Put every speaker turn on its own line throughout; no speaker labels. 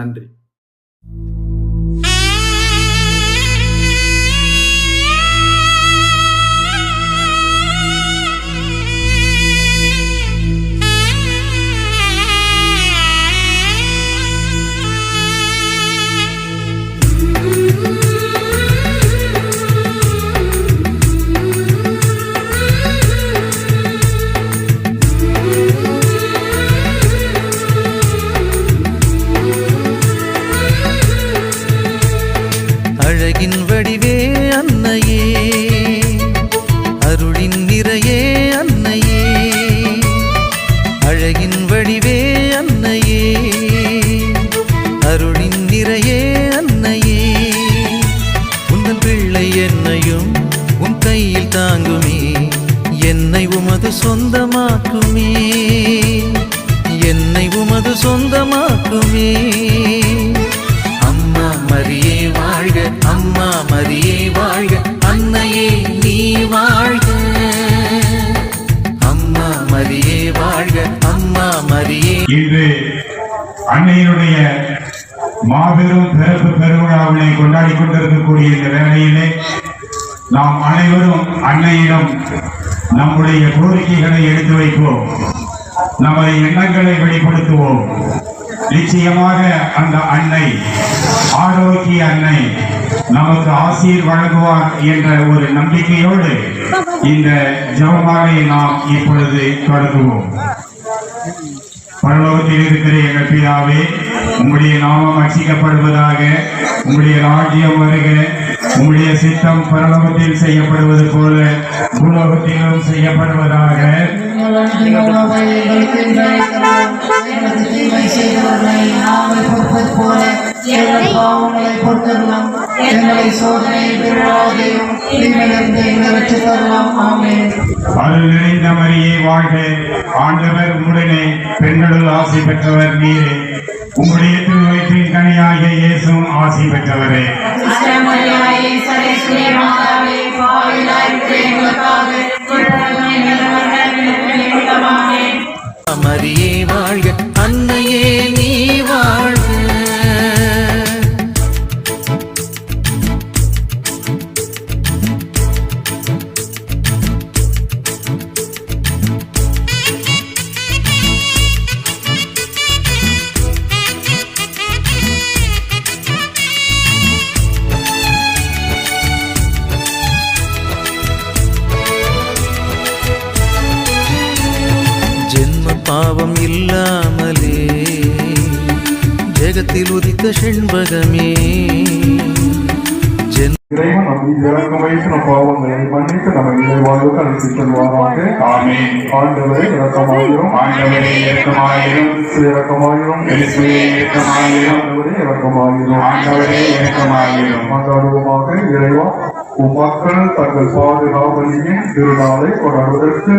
நன்றி.
அழகின் வடிவே அன்னையே, அருளின் நிறையே அன்னையே, அழகின் வடிவே அன்னையே, அருளின் நிறையே அன்னையே, உந்தன் பிள்ளை என்னையும் உன் கையில் தாங்குமே, என்னை உமது சொந்தமாக்குமே, என்னை உமது சொந்தமாக்குமே. அம்மா மரியே வாழ்க, அம்மா மரியே வாழ்க, அன்னையே நீ வாழ்க. அம்மா மரியே வாழ்க, அம்மா மரியே.
இன்று அன்னையினுடைய மாபெரும் பிறப்பு பெருவிழாவினை கொண்டாடி கொண்டிருக்கக்கூடிய இந்த வேளையிலே நாம் அனைவரும் அன்னையிடம் நம்முடைய கோரிக்கைகளை எடுத்து வைப்போம், நமது எண்ணங்களை வெளிப்படுத்துவோம். நிச்சயமாக அந்த அன்னை, ஆரோக்கிய அன்னை நமக்கு ஆசீர் வழங்குவார் என்ற ஒரு நம்பிக்கையோடு இந்த ஜெபமாலை நாம் இப்பொழுது தொடங்குவோம். பரலோகத்தில் இருக்கிற எங்கள் பிதாவே, உம்முடைய நாமம் அர்ச்சிக்கப்படுவதாக, உம்முடைய ராஜ்யம் வருக, உம்முடைய சித்தம் பரலோகத்தில் செய்யப்படுவது போல பூலோகத்திலும் செய்யப்படுவதாக. அருள் நிறைந்த மரியே வாழ்க, ஆண்டவர் உம்முடனே, பெண்களுள் ஆசி பெற்றவர் நீரே, உம்முடைய திருவயிற்றின் கனியாகிய இயேசுவும் ஆசி பெற்றவரே.
மரியே வாழ்க, அன்னையே நீ வாழ்க. பாவம் இல்லாமலே ஜெகத்தில் உதித்த செண்பகமே,
இறைவன் நம் இறக்கம் வைத்து நம் பாவங்களை மன்னித்து நம்ம இறைவாழ்வுக்கு அழைத்து செல்வாராக. ஆமென். ஆண்டவரே இரக்கமாயிரும், ஆண்டவரே இரக்கமாயிரும், இரக்கமாயிரும், இரக்கமாயிரும், ஆண்டவரே இரக்கமாயிரும், ஆண்டவரே இரக்கமாயிரும். மன்றாடுவோமாக. இறைவா, உம் மக்கள் தங்கள் பாதுகாவலியின் திருநாளை கொண்டாடுவதற்கு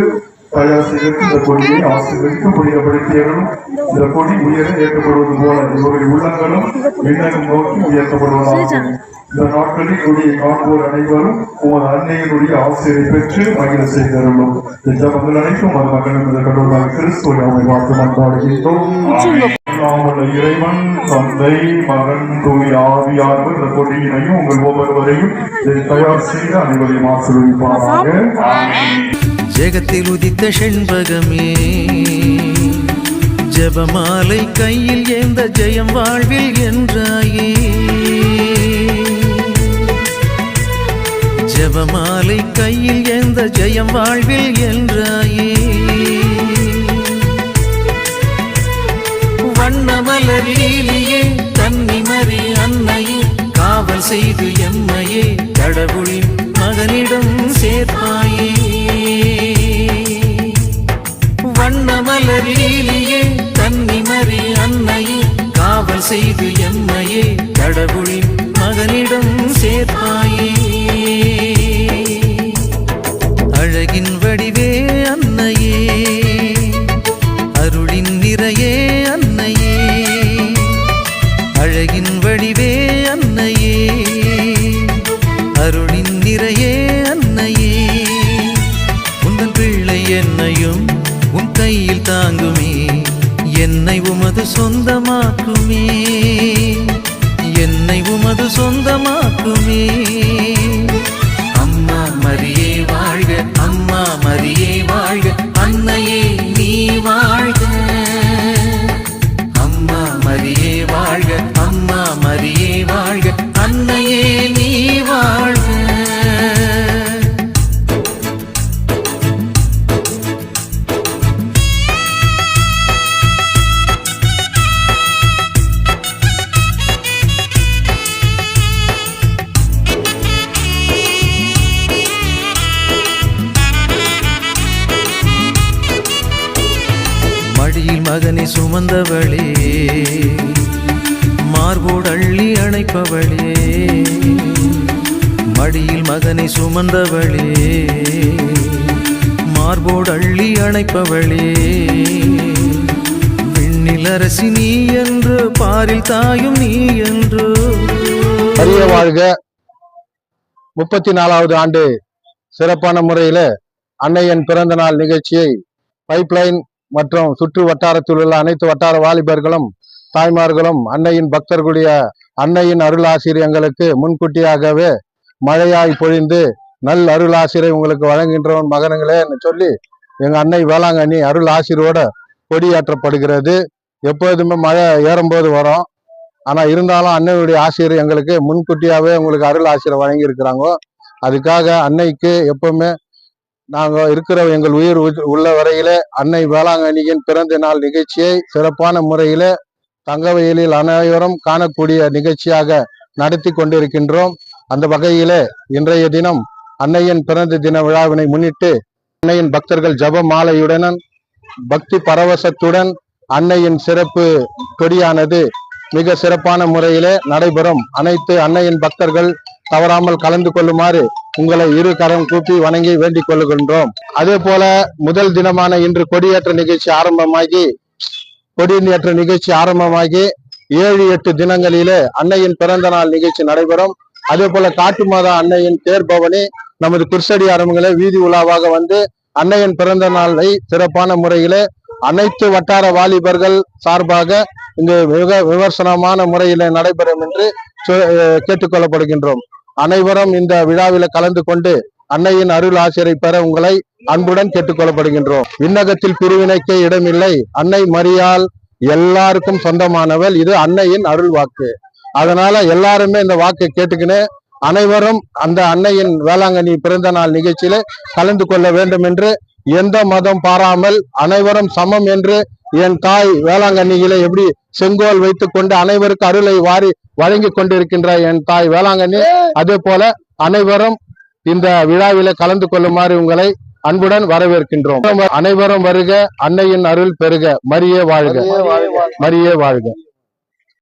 தயார் செய்து இந்த கொடியை ஆசிரியருக்கு புனிதப்படுத்தியவரும் இந்த கொடி உயர ஏற்கப்படுவது போல இவருடைய உள்ளங்களும் விண்ணகம் நோக்கி உயர்த்தப்படுவதாக. இந்த நாட்களில் கொடியை காண்போர் அனைவரும் உமது அன்னையினுடைய ஆசிரியரை பெற்று மகிழ செய்தருளும். இந்த ஜபங்கள் அனைத்தும் அது மகனும் இந்த கடவுளாக கிறிஸ்துவை அவனை பார்த்து மன்றாடுகின்றோம். இறைவன், தந்தை, மகன், தூய் ஆவியார் இந்த கொடியினையும் உங்கள் ஒவ்வொருவரையும் தயார் செய்து அனைவரையும் ஆசீர்வதிப்பாராக.
ஜெகத்தில் உதித்த செண்பகமே, ஜெபமாலை கையில் ஏந்த ஜெயம் வாழ்வில் என்றாயே, ஜெபமாலை கையில் ஏந்த ஜெயம் வாழ்வில் என்றாயே, வண்ணமலரிலேயே கன்னிமரி அன்னையே, காவல் செய்து எம்மையே கடவுளின் மகனிடம் சேர்ப்பாயே, வண்ணமலரிலேயே கன்னிமரி அன்னையே, காவல் செய்து எம்மையே கடவுளின் மகனிடம் சேர்ப்பாயே. அழகின் வடிவே அன்னையே, அருளின் நிறையே அன்னையே, அழகின் வடிவே அன்னையே, அருளின் நிறையே அன்னையே, உந்தன் பிள்ளை என்னையும் உன் கையில் தாங்குமே, என்னை உமது சொந்தமாக்குமே. மகனை சுமந்தவளே, மார்போடள்ளி அணைப்பவளே, மடியில் மகனை சுமந்தவளே, மார்போடள்ளி அணைப்பவளே, விண்ணில் அரசி நீ என்று, பாரில் தாயும் நீ என்று.
அரிய வாழ்க 34வது ஆண்டு சிறப்பான முறையில அன்னையின் பிறந்த நாள் நிகழ்ச்சியை பைப்லைன் மற்றும் சுற்று வட்டாரத்தில் உள்ள அனைத்து வட்டார வாலிபர்களும் தாய்மார்களும் அன்னையின் பக்தர்களுடைய அன்னையின் அருளாசிரியர் எங்களுக்கு முன்கூட்டியாகவே மழையாய் பொழிந்து நல் அருளாசிரியர் உங்களுக்கு வழங்குகின்றவன் மகனங்களே சொல்லி எங்க அன்னை வேளாங்கண்ணி அருள் ஆசிரியோட கொடியேற்றப்படுகிறது. எப்போதுமே மழை ஏறும்போது வரும். ஆனா இருந்தாலும் அன்னையுடைய ஆசிரியர் எங்களுக்கு முன்கூட்டியாவே உங்களுக்கு அருள் ஆசிரியர் வழங்கி இருக்கிறாங்க. அதுக்காக அன்னைக்கு எப்பவுமே நாங்க இருக்கிற எங்கள் உயிர் உள்ள வரையில அன்னை வேளாங்கண்ணியின் பிறந்த நாள் நிகழ்ச்சியை சிறப்பான முறையில தங்கவயலில் அனைவரும் காணக்கூடிய நிகழ்ச்சியாக நடத்தி கொண்டிருக்கின்றோம். அந்த வகையிலே இன்றைய தினம் அன்னையின் பிறந்த தின விழாவினை முன்னிட்டு அன்னையின் பக்தர்கள் ஜப மாலையுடன் பக்தி பரவசத்துடன் அன்னையின் சிறப்பு கொடியானது மிக சிறப்பான முறையிலே நடைபெறும். அனைத்து அன்னையின் பக்தர்கள் தவறாமல் கலந்து கொள்ளுமாறு உங்களை இரு கரம் கூப்பி வணங்கி வேண்டிக் கொள்கின்றோம். அதே போல முதல் தினமான இன்று கொடியேற்ற நிகழ்ச்சி ஆரம்பமாகி 7-8 தினங்களிலே அன்னையின் பிறந்த நாள் நிகழ்ச்சி நடைபெறும். அதே போல காட்டு மாதா அன்னையின் தேர்பவனி நமது குர்சடி அரங்குகளே வீதி உலாவாக வந்து அன்னையின் பிறந்த நாளை சிறப்பான முறையிலே அனைத்து வட்டார வாலிபர்கள் சார்பாக இங்கு மிக விமர்சனமான முறையில நடைபெறும் என்று கேட்டுக்கொள்ளப்படுகின்றோம். அனைவரும் இந்த விழாவில கலந்து கொண்டு அன்னையின் அருள் ஆசிரியை பெற உங்களை அன்புடன் கேட்டுக்கொள்ளப்படுகின்றோம். விண்ணகத்தில் பிரிவினைக்கே இடமில்லை, அன்னை மரியாள் எல்லாருக்கும் சொந்தமானவள். இது அன்னையின் அருள் வாக்கு. அதனால எல்லாருமே இந்த வாக்கை கேட்டுக்கின்னு அனைவரும் அந்த அன்னையின் வேளாங்கண்ணி பிறந்த நாள் நிகழ்ச்சியில கலந்து கொள்ள வேண்டும் என்று, எந்த மதம் பாராமல் அனைவரும் சமம் என்று என் தாய் வேளாங்கண்ணியில எப்படி செங்கோல் வைத்துக் கொண்டு அனைவருக்கு அருளை வழங்கி கொண்டிருக்கின்ற என் தாய் வேளாங்கண்ணி, அதே போல அனைவரும் இந்த விழாவில கலந்து கொள்ளுமாறு உங்களை அன்புடன் வரவேற்கின்றோம். அனைவரும் வருக, அன்னையின் அருள் பெருக, மரியே வாழ்க, மரியே வாழ்க.